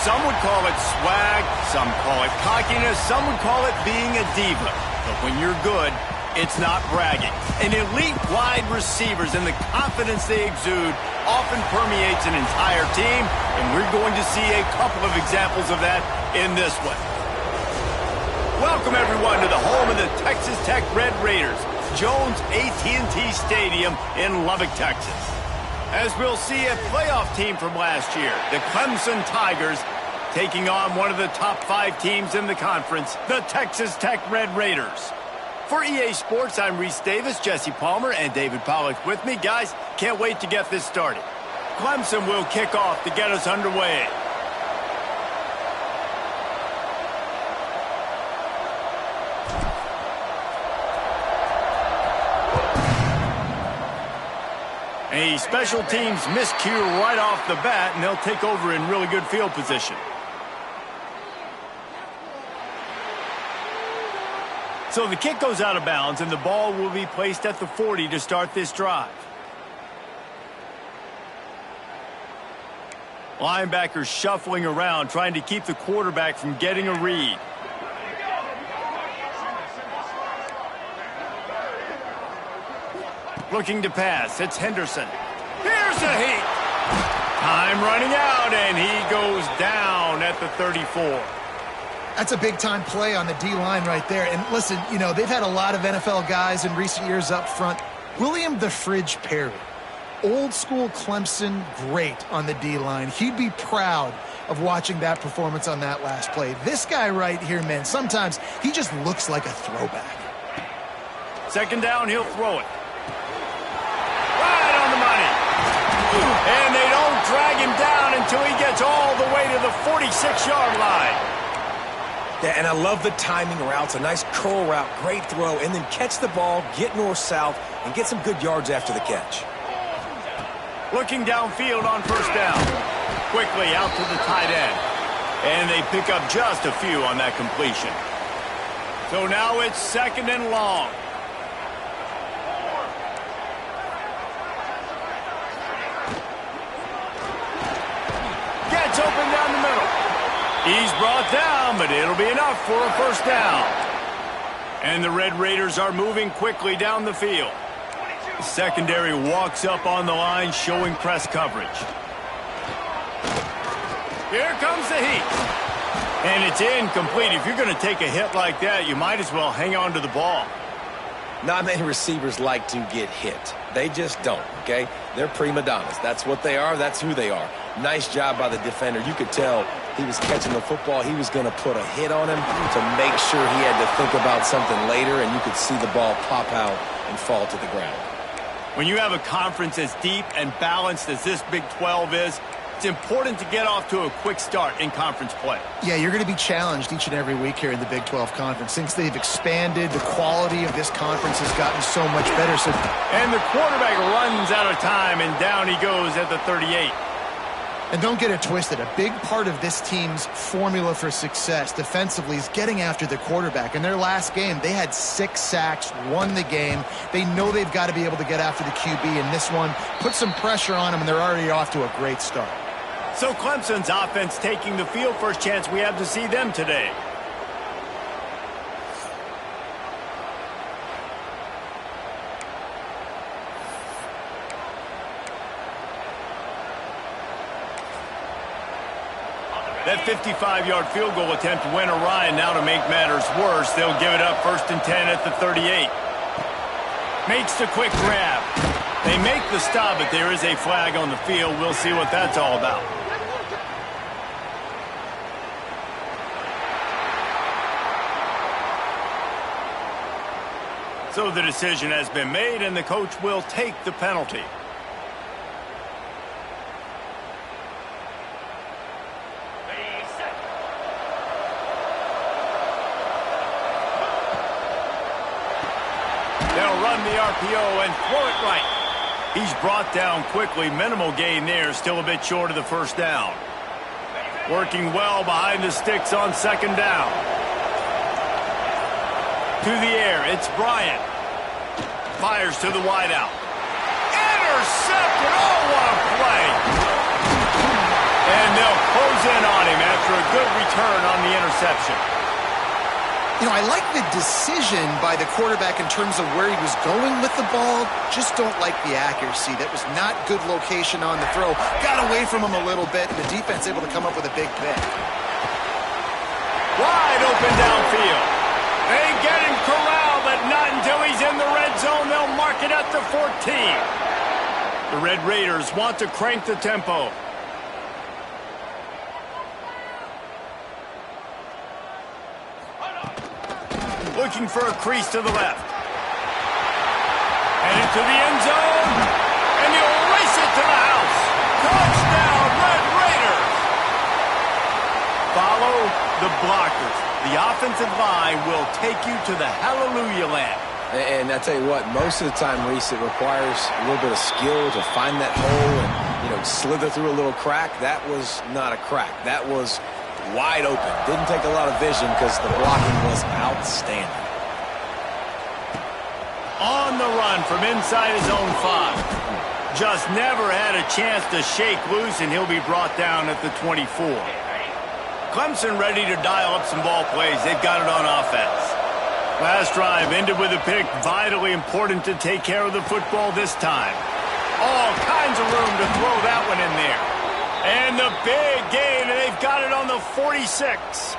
Some would call it swag, some call it cockiness, some would call it being a diva. But when you're good, it's not bragging. And elite wide receivers and the confidence they exude often permeates an entire team, and we're going to see a couple of examples of that in this one. Welcome, everyone, to the home of the Texas Tech Red Raiders, Jones AT&T Stadium in Lubbock, Texas. As we'll see a playoff team from last year, the Clemson Tigers, taking on one of the top 5 teams in the conference, the Texas Tech Red Raiders. For EA Sports, I'm Reese Davis, Jesse Palmer, and David Pollack with me. Guys, can't wait to get this started. Clemson will kick off to get us underway. A special teams miscue right off the bat, and they'll take over in really good field position. So the kick goes out of bounds, and the ball will be placed at the 40 to start this drive. Linebackers shuffling around, trying to keep the quarterback from getting a read. Looking to pass, it's Henderson. Here's a heat. Time running out, and he goes down at the 34. That's a big-time play on the D-line right there. And listen, you know, they've had a lot of NFL guys in recent years up front. William the Fridge Perry, old-school Clemson great on the D-line. He'd be proud of watching that performance on that last play. This guy right here, man, sometimes he just looks like a throwback. Second down, he'll throw it. Right on the money. And they don't drag him down until he gets all the way to the 46-yard line. Yeah, and I love the timing routes, a nice curl route, great throw, and then catch the ball, get north-south, and get some good yards after the catch. Looking downfield on first down. Quickly out to the tight end. And they pick up just a few on that completion. So now it's second and long. Gets open down the middle. He's brought down, but it'll be enough for a first down. And the Red Raiders are moving quickly down the field. The secondary walks up on the line, showing press coverage. Here comes the heat. And it's incomplete. If you're going to take a hit like that, you might as well hang on to the ball. Not many receivers like to get hit. They just don't, okay? They're prima donnas. That's what they are. That's who they are. Nice job by the defender. You could tell he was catching the football. He was going to put a hit on him to make sure he had to think about something later, and you could see the ball pop out and fall to the ground. When you have a conference as deep and balanced as this Big 12 is, it's important to get off to a quick start in conference play. Yeah, you're going to be challenged each and every week here in the Big 12 Conference. Since they've expanded, the quality of this conference has gotten so much better. And the quarterback runs out of time, and down he goes at the 38. And don't get it twisted. A big part of this team's formula for success defensively is getting after the quarterback. In their last game, they had 6 sacks, won the game. They know they've got to be able to get after the QB in this one, put some pressure on them, and they're already off to a great start. So Clemson's offense taking the field. First chance we have to see them today. That 55-yard field goal attempt went awry, and now to make matters worse, they'll give it up first and 10 at the 38. Makes the quick grab. They make the stop, but there is a flag on the field. We'll see what that's all about. So the decision has been made, and the coach will take the penalty. They'll run the RPO and throw it right. He's brought down quickly. Minimal gain there, still a bit short of the first down. Working well behind the sticks on second down. To the air, it's Bryant. Fires to the wideout. Intercepted! Oh, what a play! And they'll close in on him after a good return on the interception. You know, I like the decision by the quarterback in terms of where he was going with the ball. Just don't like the accuracy. That was not good location on the throw. Got away from him a little bit, and the defense able to come up with a big pick. Wide open downfield. They get him corralled, but not until he's in the red zone. They'll mark it at the 14. The Red Raiders want to crank the tempo. Looking for a crease to the left. And into the end zone. And he'll race it to the house. Touchdown, Red Raiders. Follow the blockers. The offensive line will take you to the hallelujah land. And I tell you what, most of the time, Reese, it requires a little bit of skill to find that hole and, you know, slither through a little crack. That was not a crack. That was wide open. Didn't take a lot of vision because the blocking was outstanding. On the run from inside his own 5. Just never had a chance to shake loose, and he'll be brought down at the 24. Clemson ready to dial up some ball plays. They've got it on offense. Last drive ended with a pick. Vitally important to take care of the football this time. All kinds of room to throw that one in there. And the big gain, and they've got it on the 46.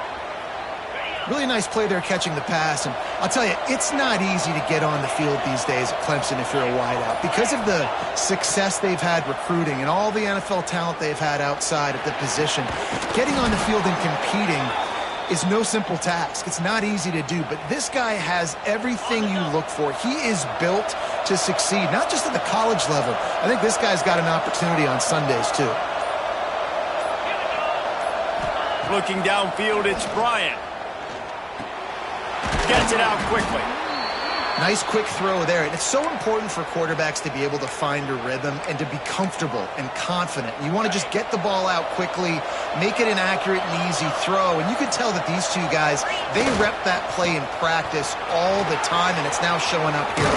Really nice play there catching the pass. And I'll tell you, it's not easy to get on the field these days at Clemson if you're a wideout. Because of the success they've had recruiting and all the NFL talent they've had outside of the position, getting on the field and competing is no simple task. It's not easy to do, but this guy has everything you look for. He is built to succeed, not just at the college level. I think this guy's got an opportunity on Sundays, too. Looking downfield, it's Bryant. Gets it out quickly. Nice quick throw there. And it's so important for quarterbacks to be able to find a rhythm and to be comfortable and confident. You want to just get the ball out quickly, make it an accurate and easy throw. And you can tell that these two guys, they rep that play in practice all the time, and it's now showing up here.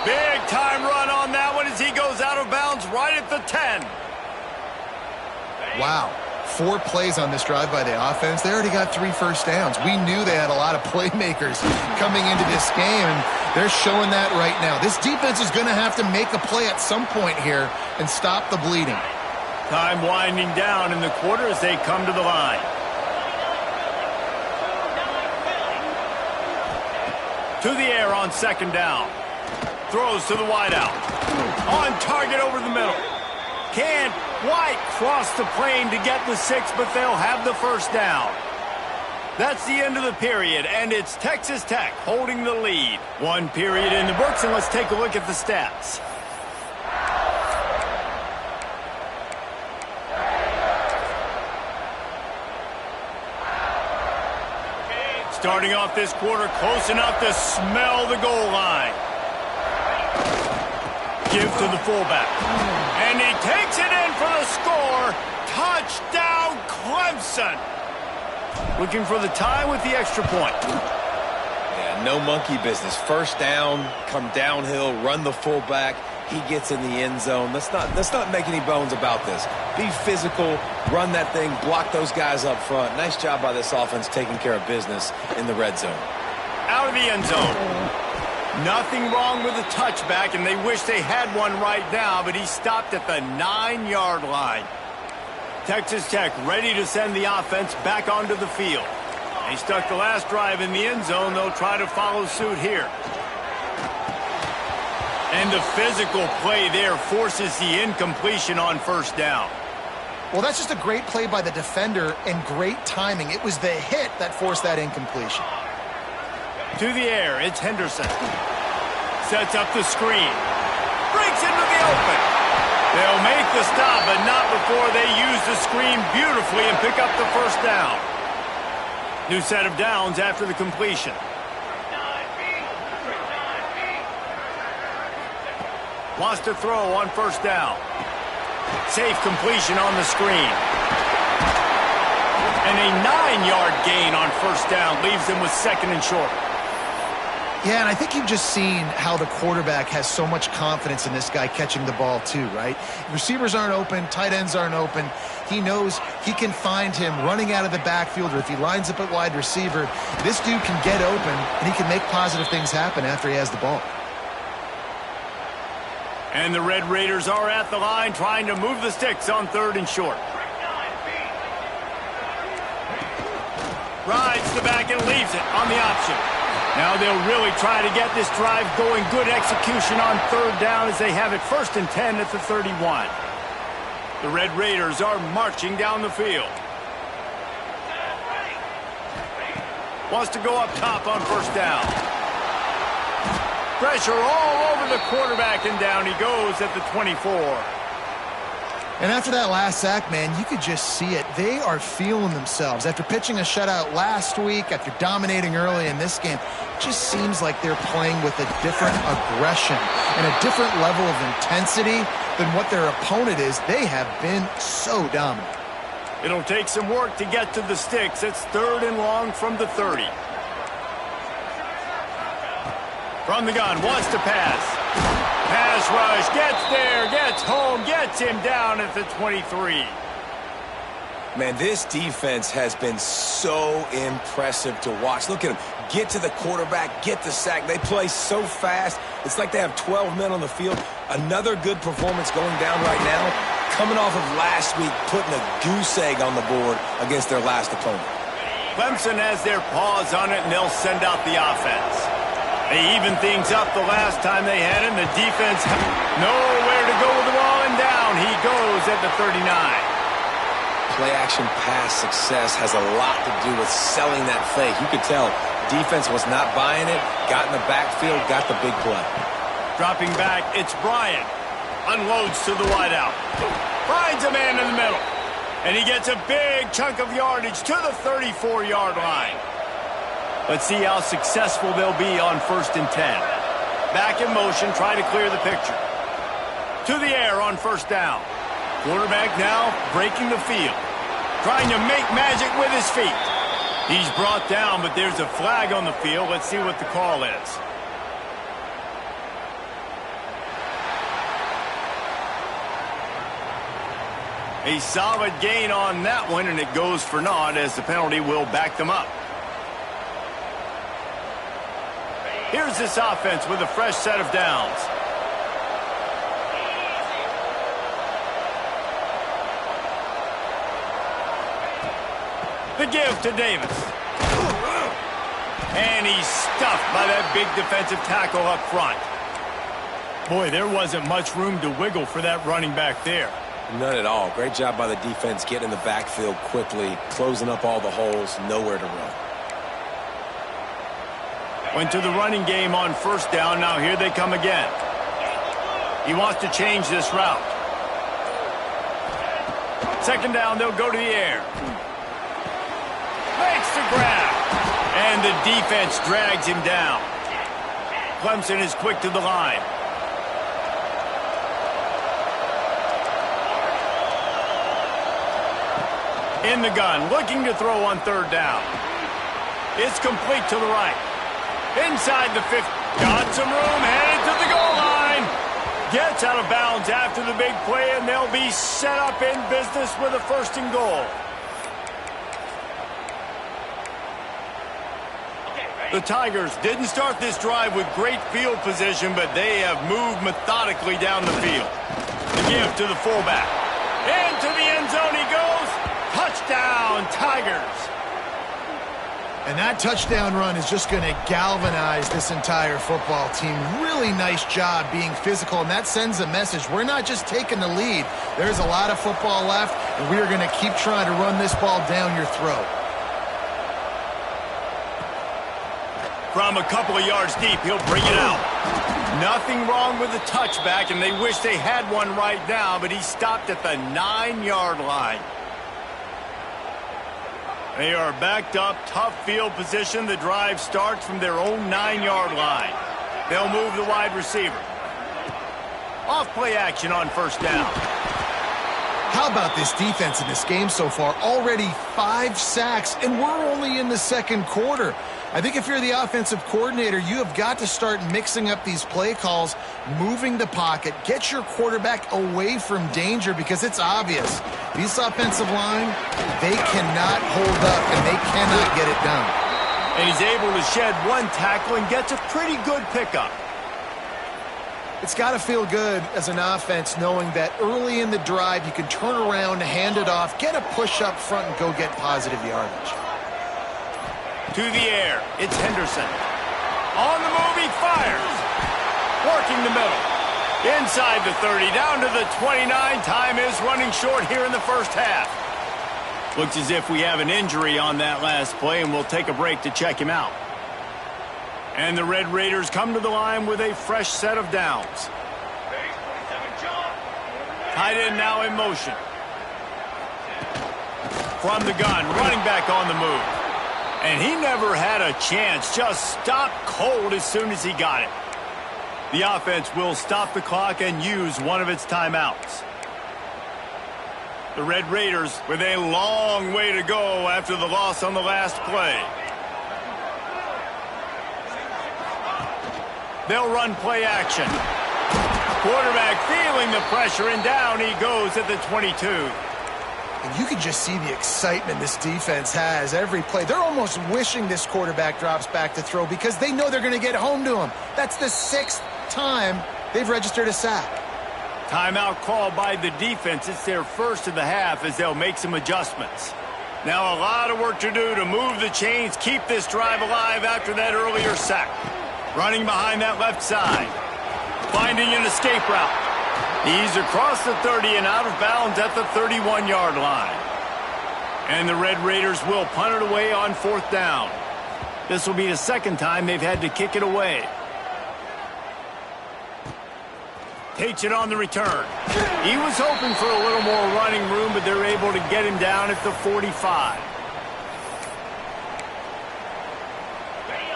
Big time run on that one as he goes out of bounds right at the 10. Wow. 4 plays on this drive by the offense. They already got 3 first downs. We knew they had a lot of playmakers coming into this game, and they're showing that right now. This defense is going to have to make a play at some point here and stop the bleeding. Time winding down in the quarter as they come to the line. To the air on second down. Throws to the wideout. On target over the middle. Can't quite cross the plane to get the 6, but they'll have the first down. That's the end of the period, and it's Texas Tech holding the lead. 1 period in the books, and let's take a look at the stats. Starting off this quarter, close enough to smell the goal line. Give to the fullback. And he takes it in for the score. Touchdown, Clemson. Looking for the tie with the extra point. Yeah, no monkey business. First down, come downhill, run the fullback. He gets in the end zone. Let's not make any bones about this. Be physical, run that thing, block those guys up front. Nice job by this offense taking care of business in the red zone. Out of the end zone. Nothing wrong with the touchback, and they wish they had one right now, but he stopped at the 9-yard line. Texas Tech ready to send the offense back onto the field. They stuck the last drive in the end zone. They'll try to follow suit here. And the physical play there forces the incompletion on first down. Well, that's just a great play by the defender and great timing. It was the hit that forced that incompletion. To the air, it's Henderson. Sets up the screen. Breaks into the open. They'll make the stop, but not before they use the screen beautifully and pick up the first down. New set of downs after the completion. Wants to throw on first down. Safe completion on the screen. And a 9-yard gain on first down leaves them with second and short. Yeah, and I think you've just seen how the quarterback has so much confidence in this guy catching the ball too, right? Receivers aren't open, tight ends aren't open. He knows he can find him running out of the backfield, or if he lines up at wide receiver, this dude can get open, and he can make positive things happen after he has the ball. And the Red Raiders are at the line trying to move the sticks on 3rd and short. Rides the back and leaves it on the option. Now they'll really try to get this drive going. Good execution on 3rd down as they have it 1st and 10 at the 31. The Red Raiders are marching down the field. Wants to go up top on 1st down. Pressure all over the quarterback, and down he goes at the 24. And after that last sack, man, you could just see it. They are feeling themselves. After pitching a shutout last week, after dominating early in this game, it just seems like they're playing with a different aggression and a different level of intensity than what their opponent is. They have been so dominant. It'll take some work to get to the sticks. It's 3rd and long from the 30. From the gun, wants to pass. Pass rush, gets there, gets home, gets him down at the 23. Man, this defense has been so impressive to watch. Look at them. Get to the quarterback, get the sack. They play so fast. It's like they have 12 men on the field. Another good performance going down right now. Coming off of last week, putting a goose egg on the board against their last opponent. Clemson has their paws on it, and they'll send out the offense. They even things up the last time they had him. The defense nowhere to go with the ball, and down he goes at the 39. Play-action pass success has a lot to do with selling that fake. You could tell defense was not buying it, got in the backfield, got the big play. Dropping back, it's Bryant. Unloads to the wideout. Finds a man in the middle. And he gets a big chunk of yardage to the 34-yard line. Let's see how successful they'll be on 1st and 10. Back in motion, try to clear the picture. To the air on 1st down. Quarterback now breaking the field. Trying to make magic with his feet. He's brought down, but there's a flag on the field. Let's see what the call is. A solid gain on that one, and it goes for naught as the penalty will back them up. Here's this offense with a fresh set of downs. The give to Davis. And he's stuffed by that big defensive tackle up front. Boy, there wasn't much room to wiggle for that running back there. None at all. Great job by the defense getting in the backfield quickly, closing up all the holes, nowhere to run. Went to the running game on 1st down. Now here they come again. He wants to change this route. 2nd down, they'll go to the air. Makes the grab. And the defense drags him down. Clemson is quick to the line. In the gun, looking to throw on 3rd down. It's complete to the right. Inside the 50. Got some room, headed to the goal line. Gets out of bounds after the big play, and they'll be set up in business with a 1st and goal. The Tigers didn't start this drive with great field position, but they have moved methodically down the field. The give to the fullback. Into the end zone he goes. Touchdown, Tigers. And that touchdown run is just going to galvanize this entire football team. Really nice job being physical, and that sends a message. We're not just taking the lead. There's a lot of football left, and we are going to keep trying to run this ball down your throat. From a couple of yards deep, he'll bring it out. Nothing wrong with the touchback, and they wish they had one right now, but he stopped at the 9-yard line. They are backed up, tough field position. The drive starts from their own 9-yard line. They'll move the wide receiver. Off play action on 1st down. How about this defense in this game so far? Already 5 sacks, and we're only in the second quarter. I think if you're the offensive coordinator, you have got to start mixing up these play calls, moving the pocket, get your quarterback away from danger, because it's obvious. This offensive line, they cannot hold up, and they cannot get it done. And he's able to shed 1 tackle and gets a pretty good pickup. It's got to feel good as an offense knowing that early in the drive you can turn around, hand it off, get a push up front, and go get positive yardage. To the air, it's Henderson. On the move, he fires. Working the middle. Inside the 30, down to the 29. Time is running short here in the first half. Looks as if we have an injury on that last play, and we'll take a break to check him out. And the Red Raiders come to the line with a fresh set of downs. Tight end now in motion. From the gun, running back on the move. And he never had a chance, just stopped cold as soon as he got it. The offense will stop the clock and use one of its timeouts. The Red Raiders with a long way to go after the loss on the last play. They'll run play action. Quarterback feeling the pressure, and down he goes at the 22. And you can just see the excitement this defense has every play. They're almost wishing this quarterback drops back to throw because they know they're going to get home to him. That's the 6th time they've registered a sack. Timeout called by the defense. It's their first of the half as they'll make some adjustments. Now a lot of work to do to move the chains, keep this drive alive after that earlier sack. Running behind that left side. Finding an escape route. He's across the 30 and out of bounds at the 31-yard line. And the Red Raiders will punt it away on 4th down. This will be the second time they've had to kick it away. Takes it on the return. He was hoping for a little more running room, but they're able to get him down at the 45.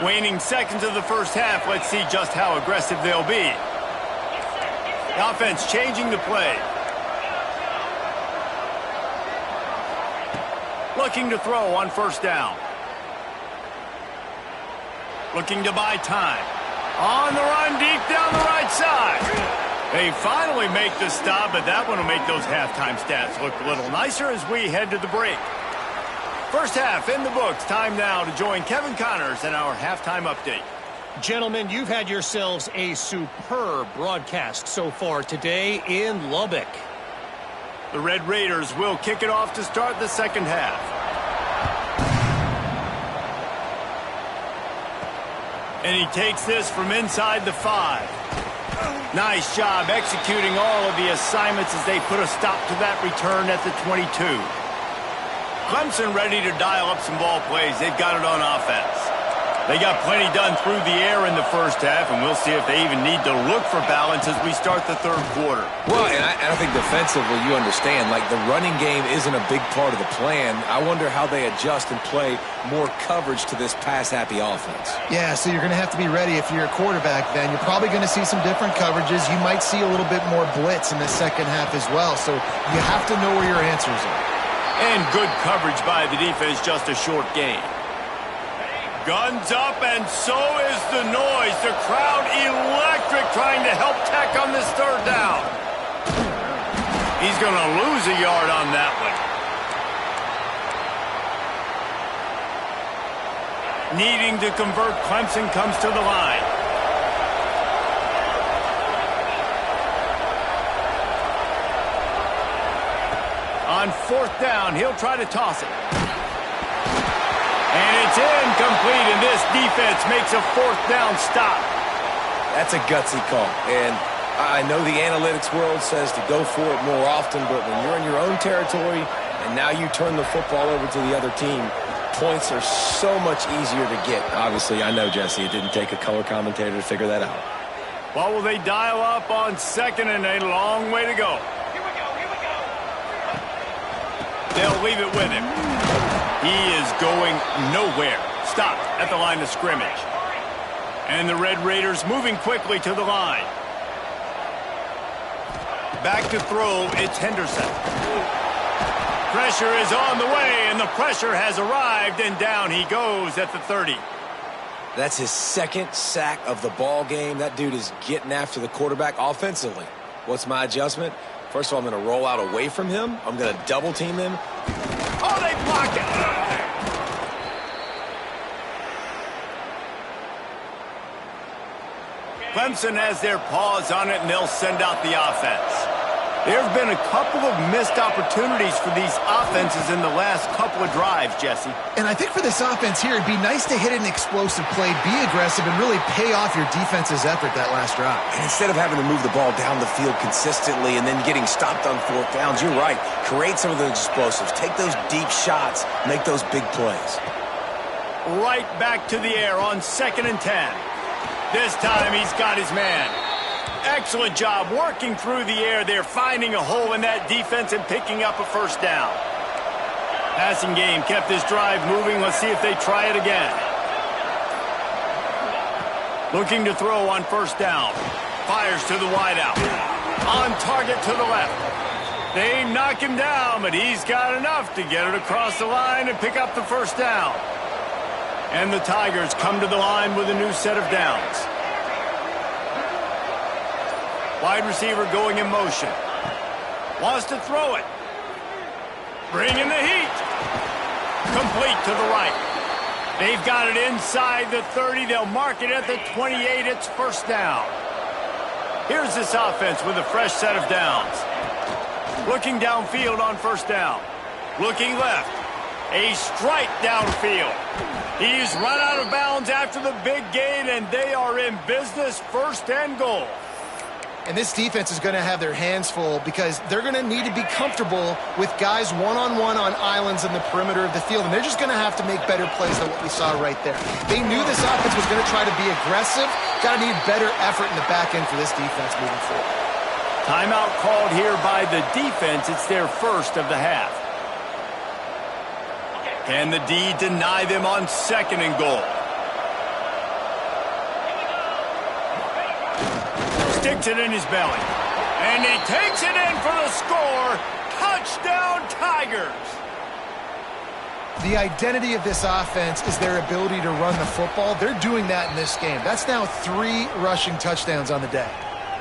Waning seconds of the first half. Let's see just how aggressive they'll be. The offense changing the play. Looking to throw on 1st down. Looking to buy time. On the run, deep down the right side. They finally make the stop, but that one will make those halftime stats look a little nicer as we head to the break. First half in the books. Time now to join Kevin Connors in our halftime update. Gentlemen, you've had yourselves a superb broadcast so far today in Lubbock. The Red Raiders will kick it off to start the second half. And he takes this from inside the 5. Nice job executing all of the assignments as they put a stop to that return at the 22. Clemson ready to dial up some ball plays. They've got it on offense. They got plenty done through the air in the first half, and we'll see if they even need to look for balance as we start the third quarter. Well, and I think defensively, you understand, like the running game isn't a big part of the plan. I wonder how they adjust and play more coverage to this pass-happy offense. Yeah, so you're going to have to be ready if you're a quarterback then. You're probably going to see some different coverages. You might see a little bit more blitz in the second half as well, so you have to know where your answers are. And good coverage by the defense, just a short gain. Guns up, and so is the noise. The crowd electric trying to help Tech on this third down. He's going to lose a yard on that one. Needing to convert, Clemson comes to the line. On 4th down, he'll try to toss it. And it's incomplete, and this defense makes a 4th down stop. That's a gutsy call. And I know the analytics world says to go for it more often, but when you're in your own territory and now you turn the football over to the other team, points are so much easier to get. Obviously, I know, Jesse, it didn't take a color commentator to figure that out. Well, will they dial up on 2nd and a long way to go? They'll leave it with him. He is going nowhere. Stop at the line of scrimmage. And the Red Raiders moving quickly to the line. Back to throw, it's Henderson. Pressure is on the way, and the pressure has arrived, and down he goes at the 30. That's his second sack of the ball game. That dude is getting after the quarterback offensively. What's my adjustment? First of all, I'm going to roll out away from him. I'm going to double team him. Oh, they blocked it. Clemson has their paws on it, and they'll send out the offense. There have been a couple of missed opportunities for these offenses in the last couple of drives, Jesse. And I think for this offense here, it'd be nice to hit an explosive play, be aggressive, and really pay off your defense's effort that last drive. And instead of having to move the ball down the field consistently and then getting stopped on fourth downs, you're right. Create some of those explosives. Take those deep shots. Make those big plays. Right back to the air on 2nd and 10. This time he's got his man. Excellent job working through the air there, finding a hole in that defense and picking up a first down. Passing game kept this drive moving. Let's see if they try it again. Looking to throw on first down. Fires to the wideout. On target to the left. They knock him down, but he's got enough to get it across the line and pick up the first down. And the Tigers come to the line with a new set of downs. Wide receiver going in motion. Wants to throw it. Bringing the heat. Complete to the right. They've got it inside the 30. They'll mark it at the 28. It's first down. Here's this offense with a fresh set of downs. Looking downfield on first down. Looking left. A strike downfield. He's run out of bounds after the big gain, and they are in business, 1st and goal. And this defense is going to have their hands full because they're going to need to be comfortable with guys one-on-one on islands in the perimeter of the field. And they're just going to have to make better plays than what we saw right there. They knew this offense was going to try to be aggressive. Got to need better effort in the back end for this defense moving forward. Timeout called here by the defense. It's their first of the half. Can the D deny them on 2nd and goal? Sticks it in his belly. And he takes it in for the score. Touchdown, Tigers. The identity of this offense is their ability to run the football. They're doing that in this game. That's now 3 rushing touchdowns on the day.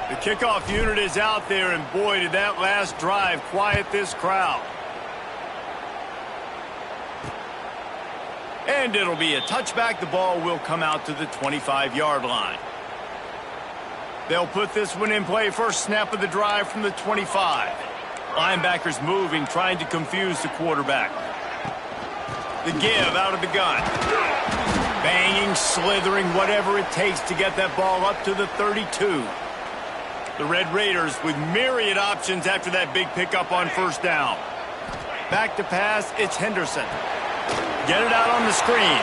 The kickoff unit is out there, and boy, did that last drive quiet this crowd. And it'll be a touchback. The ball will come out to the 25-yard line. They'll put this one in play. First snap of the drive from the 25. Linebackers moving, trying to confuse the quarterback. The give out of the gun. Banging, slithering, whatever it takes to get that ball up to the 32. The Red Raiders with myriad options after that big pickup on first down. Back to pass, it's Henderson. Get it out on the screen.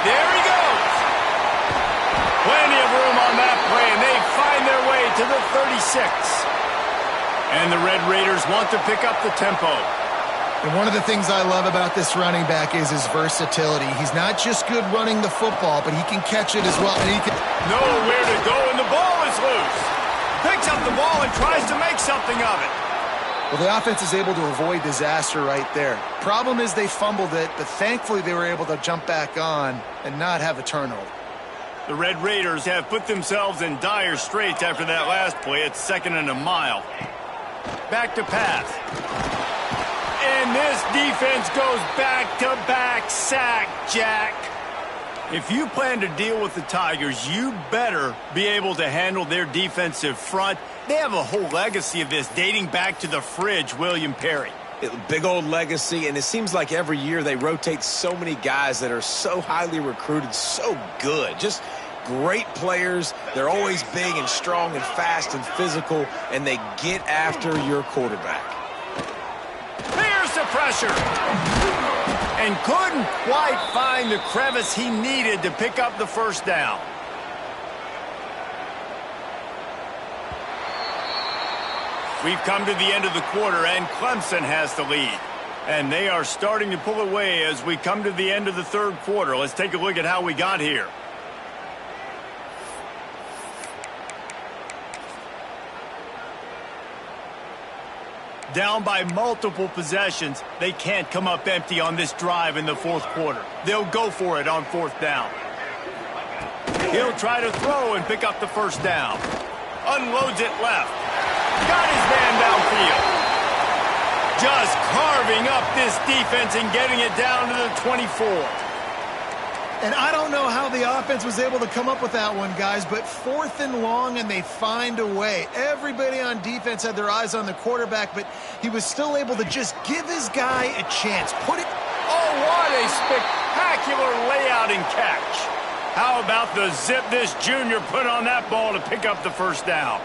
There he goes. Plenty of room on that play, and they find their way to the 36. And the Red Raiders want to pick up the tempo. And one of the things I love about this running back is his versatility. He's not just good running the football, but he can catch it as well. And he can nowhere to go, and the ball is loose. Picks up the ball and tries to make something of it. Well, the offense is able to avoid disaster right there. Problem is they fumbled it, but thankfully they were able to jump back on and not have a turnover. The Red Raiders have put themselves in dire straits after that last play. It's 2nd and a mile. Back to pass. And this defense goes back-to-back sack, Jack. If you plan to deal with the Tigers, you better be able to handle their defensive front. They have a whole legacy of this dating back to the fridge, William Perry. Big old legacy, and it seems like every year they rotate so many guys that are so highly recruited, so good. Just great players. They're always big and strong and fast and physical, and they get after your quarterback. Here's the pressure. And couldn't quite find the crevice he needed to pick up the first down. We've come to the end of the quarter, and Clemson has the lead. And they are starting to pull away as we come to the end of the third quarter. Let's take a look at how we got here. Down by multiple possessions, they can't come up empty on this drive in the fourth quarter. They'll go for it on fourth down. He'll try to throw and pick up the first down. Unloads it left. Got his man downfield. Just carving up this defense and getting it down to the 24. And I don't know how the offense was able to come up with that one, guys, but 4th and long, and they find a way. Everybody on defense had their eyes on the quarterback, but he was still able to just give his guy a chance. Put it... Oh, what a spectacular layout and catch. How about the zip this junior put on that ball to pick up the first down?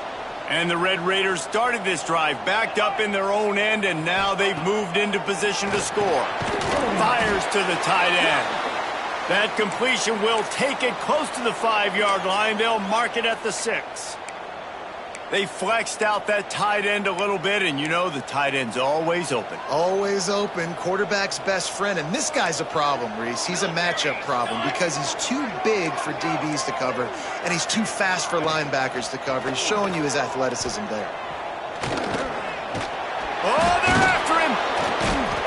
And the Red Raiders started this drive backed up in their own end, and now they've moved into position to score. Fires to the tight end. That completion will take it close to the 5-yard line. They'll mark it at the 6. They flexed out that tight end a little bit, and you know the tight end's always open. Always open, quarterback's best friend. And this guy's a problem, Reese. He's a matchup problem because he's too big for DBs to cover, and he's too fast for linebackers to cover. He's showing you his athleticism there. Oh, they're after him!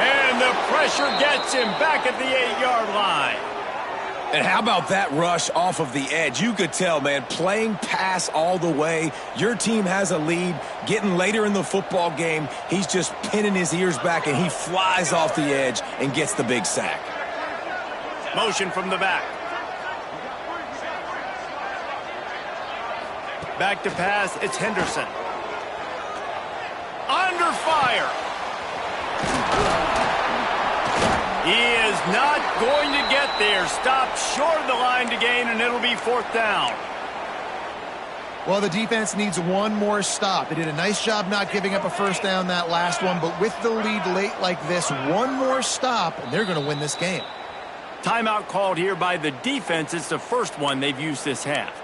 And the pressure gets him back at the 8-yard line. And how about that rush off of the edge? You could tell, man, playing pass all the way. Your team has a lead. Getting later in the football game, he's just pinning his ears back, and he flies off the edge and gets the big sack. Motion from the back. Back to pass, it's Henderson. Under fire. He is not going to get there. Stopped short of the line to gain, and it'll be 4th down. Well, the defense needs one more stop. They did a nice job not giving up a first down that last one, but with the lead late like this, one more stop, and they're going to win this game. Timeout called here by the defense. It's the first one they've used this half.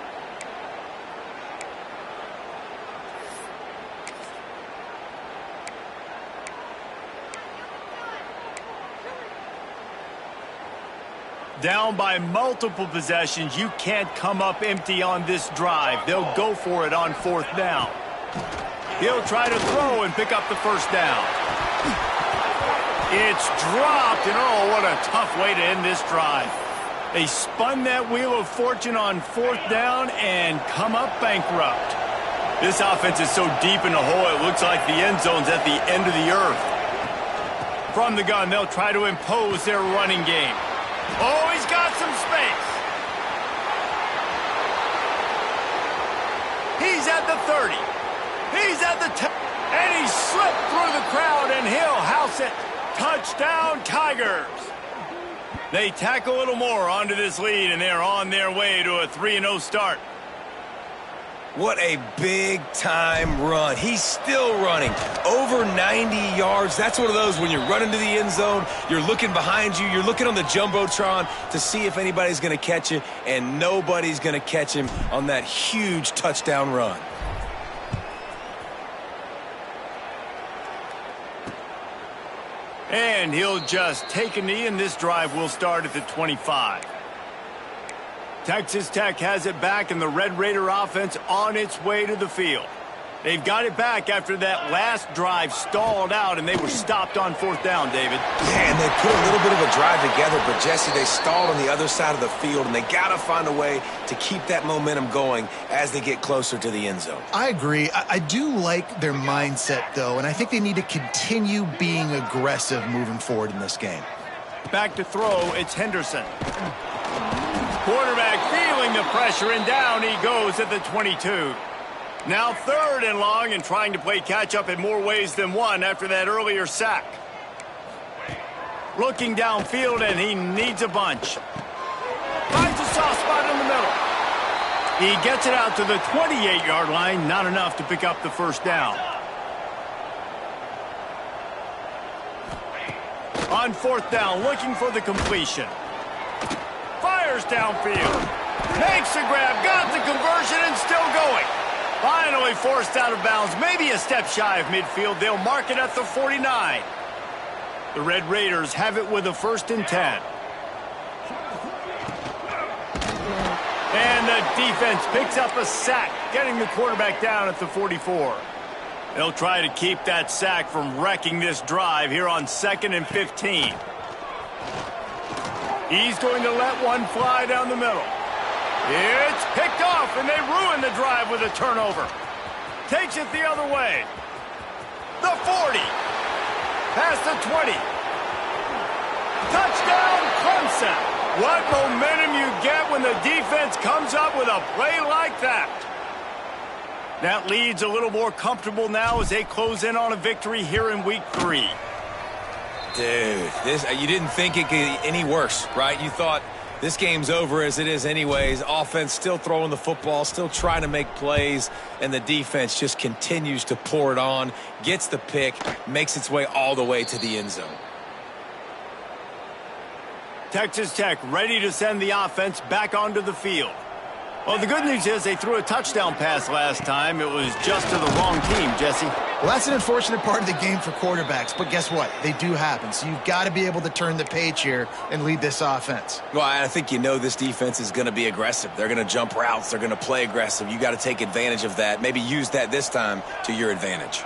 Down by multiple possessions, you can't come up empty on this drive. They'll go for it on 4th down. He'll try to throw and pick up the first down. It's dropped, and oh, what a tough way to end this drive. They spun that wheel of fortune on 4th down and come up bankrupt. This offense is so deep in the hole, it looks like the end zone's at the end of the earth. From the gun, they'll try to impose their running game. Oh, he's got some space. He's at the 30. He's at the 10. And he slipped through the crowd, and he'll house it. Touchdown, Tigers. They tack a little more onto this lead, and they're on their way to a 3-0 start. What a big-time run. He's still running. Over 90 yards. That's one of those when you're running to the end zone, you're looking behind you, you're looking on the Jumbotron to see if anybody's going to catch you, and nobody's going to catch him on that huge touchdown run. And he'll just take a knee, and this drive will start at the 25. Texas Tech has it back, and the Red Raider offense on its way to the field. They've got it back after that last drive stalled out, and they were stopped on 4th down, David. Yeah, and they put a little bit of a drive together, but, Jesse, they stalled on the other side of the field, and they got to find a way to keep that momentum going as they get closer to the end zone. I agree. I do like their mindset, though, and I think they need to continue being aggressive moving forward in this game. Back to throw, it's Henderson. Quarterback feeling the pressure, and down he goes at the 22. Now 3rd and long, and trying to play catch-up in more ways than one after that earlier sack. Looking downfield, and he needs a bunch. Finds a soft spot in the middle. He gets it out to the 28-yard line, not enough to pick up the first down. On 4th down, looking for the completion. Fires downfield. Makes the grab, got the conversion, and still going. Finally forced out of bounds, maybe a step shy of midfield. They'll mark it at the 49. The Red Raiders have it with a 1st and 10. And the defense picks up a sack, getting the quarterback down at the 44. They'll try to keep that sack from wrecking this drive here on 2nd and 15. He's going to let one fly down the middle. It's picked off, and they ruin the drive with a turnover. Takes it the other way. The 40. Past the 20. Touchdown, Clemson. What momentum you get when the defense comes up with a play like that. That lead's a little more comfortable now as they close in on a victory here in Week 3. Dude, you didn't think it could get any worse, right? You thought this game's over as it is anyways. Offense still throwing the football, still trying to make plays, and the defense just continues to pour it on, gets the pick, makes its way all the way to the end zone. Texas Tech ready to send the offense back onto the field. Well, the good news is they threw a touchdown pass last time. It was just to the wrong team, Jesse. Well, that's an unfortunate part of the game for quarterbacks, but guess what? They do happen, so you've got to be able to turn the page here and lead this offense. Well, I think you know this defense is going to be aggressive. They're going to jump routes. They're going to play aggressive. You got to take advantage of that. Maybe use that this time to your advantage.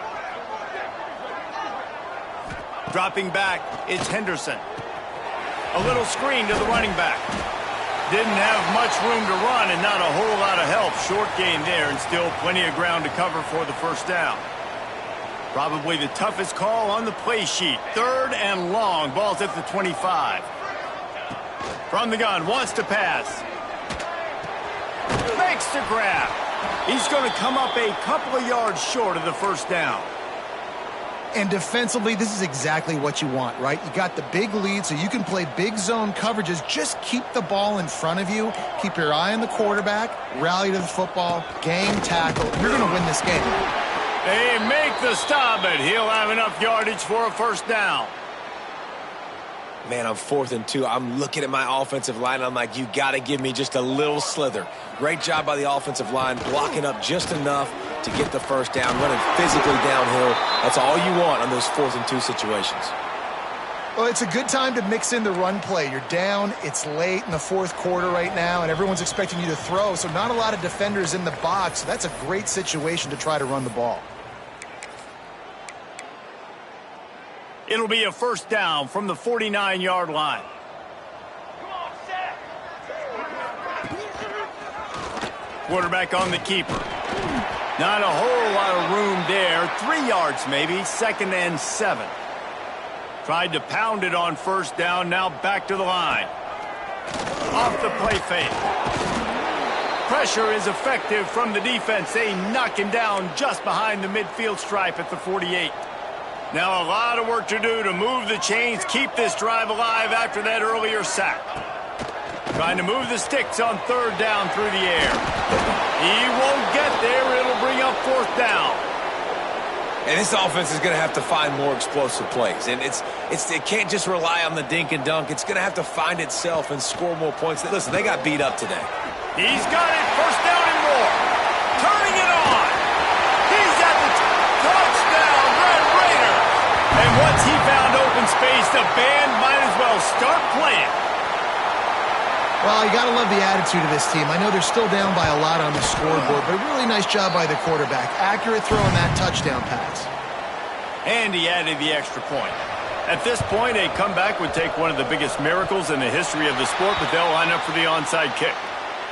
Dropping back, it's Henderson. A little screen to the running back. Didn't have much room to run and not a whole lot of help. Short gain there and still plenty of ground to cover for the first down. Probably the toughest call on the play sheet. 3rd and long. Ball's at the 25. From the gun, wants to pass. Makes the grab. He's going to come up a couple of yards short of the first down. And defensively, this is exactly what you want, right? You got the big lead, so you can play big zone coverages. Just keep the ball in front of you. Keep your eye on the quarterback. Rally to the football. Gang tackle. You're going to win this game. They make the stop, but he'll have enough yardage for a first down. Man, I'm 4th and 2. I'm looking at my offensive line. I'm like, you got to give me just a little slither. Great job by the offensive line, blocking up just enough to get the first down, running physically downhill. That's all you want on those 4th and 2 situations. Well, it's a good time to mix in the run play. You're down, it's late in the 4th quarter right now, and everyone's expecting you to throw, so not a lot of defenders in the box. So that's a great situation to try to run the ball. It'll be a first down from the 49-yard line. Quarterback on the keeper. Not a whole lot of room there. 3 yards maybe. 2nd and 7. Tried to pound it on first down. Now back to the line. Off the play fake. Pressure is effective from the defense. They knock him down just behind the midfield stripe at the 48. Now a lot of work to do to move the chains, keep this drive alive after that earlier sack. Trying to move the sticks on 3rd down through the air. He won't get there. It'll bring up 4th down. And this offense is going to have to find more explosive plays. And it can't just rely on the dink and dunk. It's going to have to find itself and score more points. Listen, they got beat up today. He's got it. First down and more. Turning it on. He's at the touchdown, Red Raider. And once he found open space, the band might as well start playing. Well, you got to love the attitude of this team. I know they're still down by a lot on the scoreboard, but a really nice job by the quarterback. Accurate throw on that touchdown pass. And he added the extra point. At this point, a comeback would take one of the biggest miracles in the history of the sport, but they'll line up for the onside kick.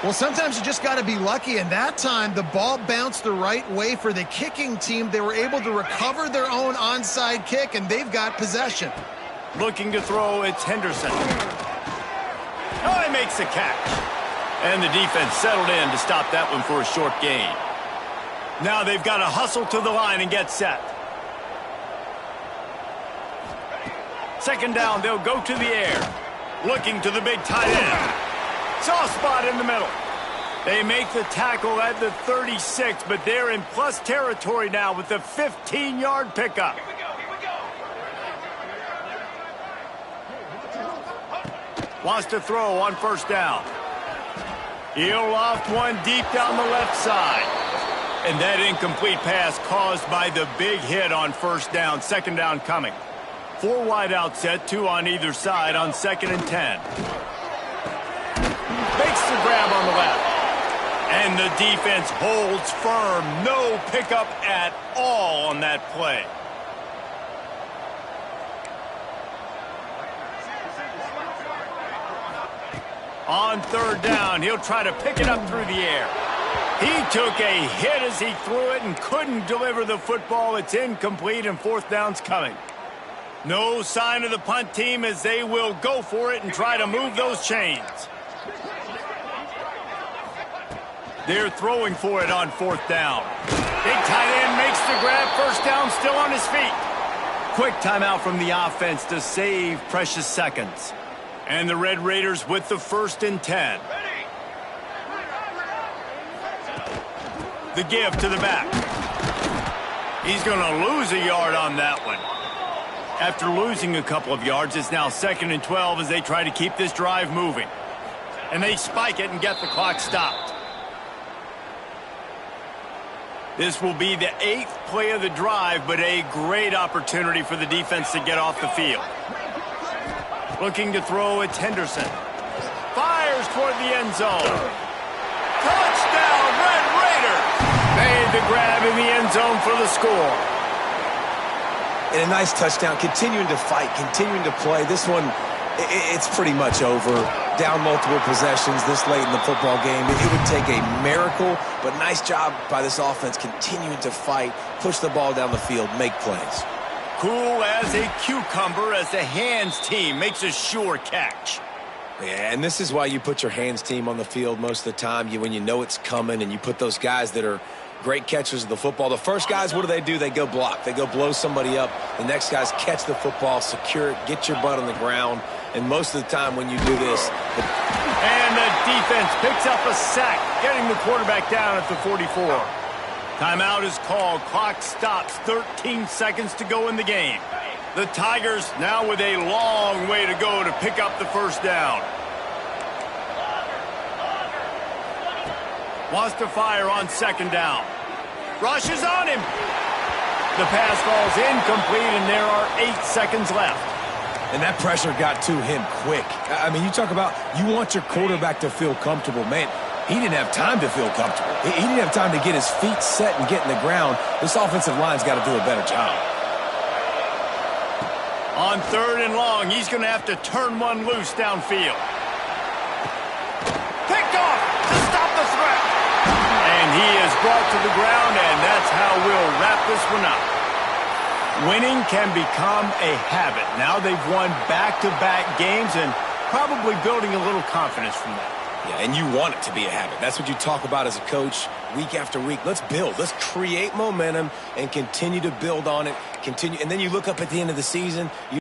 Well, sometimes you just got to be lucky, and that time the ball bounced the right way for the kicking team. They were able to recover their own onside kick, and they've got possession. Looking to throw, it's Henderson. Oh, he makes the catch. And the defense settled in to stop that one for a short gain. Now they've got to hustle to the line and get set. 2nd down, they'll go to the air. Looking to the big tight end. Soft spot in the middle. They make the tackle at the 36, but they're in plus territory now with the 15-yard pickup. Wants to throw on first down. He'll loft one deep down the left side. And that incomplete pass caused by the big hit on first down. 2nd down coming. 4 wide out set, 2 on either side on 2nd and 10. Makes the grab on the left. And the defense holds firm. No pickup at all on that play. On third down, he'll try to pick it up through the air. He took a hit as he threw it and couldn't deliver the football. It's incomplete and fourth down's coming. No sign of the punt team as they will go for it and try to move those chains. They're throwing for it on fourth down. Big tight end makes the grab. First down, still on his feet. Quick timeout from the offense to save precious seconds. And the Red Raiders with the 1st and 10. The give to the back. He's going to lose a yard on that one. After losing a couple of yards, it's now 2nd and 12 as they try to keep this drive moving. And they spike it and get the clock stopped. This will be the 8th play of the drive, but a great opportunity for the defense to get off the field. Looking to throw, it's Henderson. Fires toward the end zone. Touchdown, Red Raiders! Made the grab in the end zone for the score. And a nice touchdown, continuing to fight, continuing to play. This one, it's pretty much over. Down multiple possessions this late in the football game. It would take a miracle, but nice job by this offense continuing to fight, push the ball down the field, make plays. Cool as a cucumber as the hands team makes a sure catch. Yeah, and this is why you put your hands team on the field most of the time. When you know it's coming and you put those guys that are great catchers of the football. The first guys, what do? They go block. They go blow somebody up. The next guys catch the football, secure it, get your butt on the ground. And most of the time when you do this... And the defense picks up a sack, getting the quarterback down at the 44. Timeout is called. Clock stops. 13 seconds to go in the game. The Tigers now with a long way to go to pick up the first down. Wants to fire on 2nd down. Rushes on him. The pass falls incomplete, and there are 8 seconds left. And that pressure got to him quick. I mean, you talk about you want your quarterback to feel comfortable. Man, he didn't have time to feel comfortable. He didn't have time to get his feet set and get in the ground. This offensive line's got to do a better job. On 3rd and long, he's going to have to turn one loose downfield. Picked off to stop the threat. And he is brought to the ground, and that's how we'll wrap this one up. Winning can become a habit. Now they've won back-to-back games and probably building a little confidence from that. Yeah, and you want it to be a habit. That's what you talk about as a coach week after week. Let's build. Let's create momentum and continue to build on it. Continue, and then you look up at the end of the season, you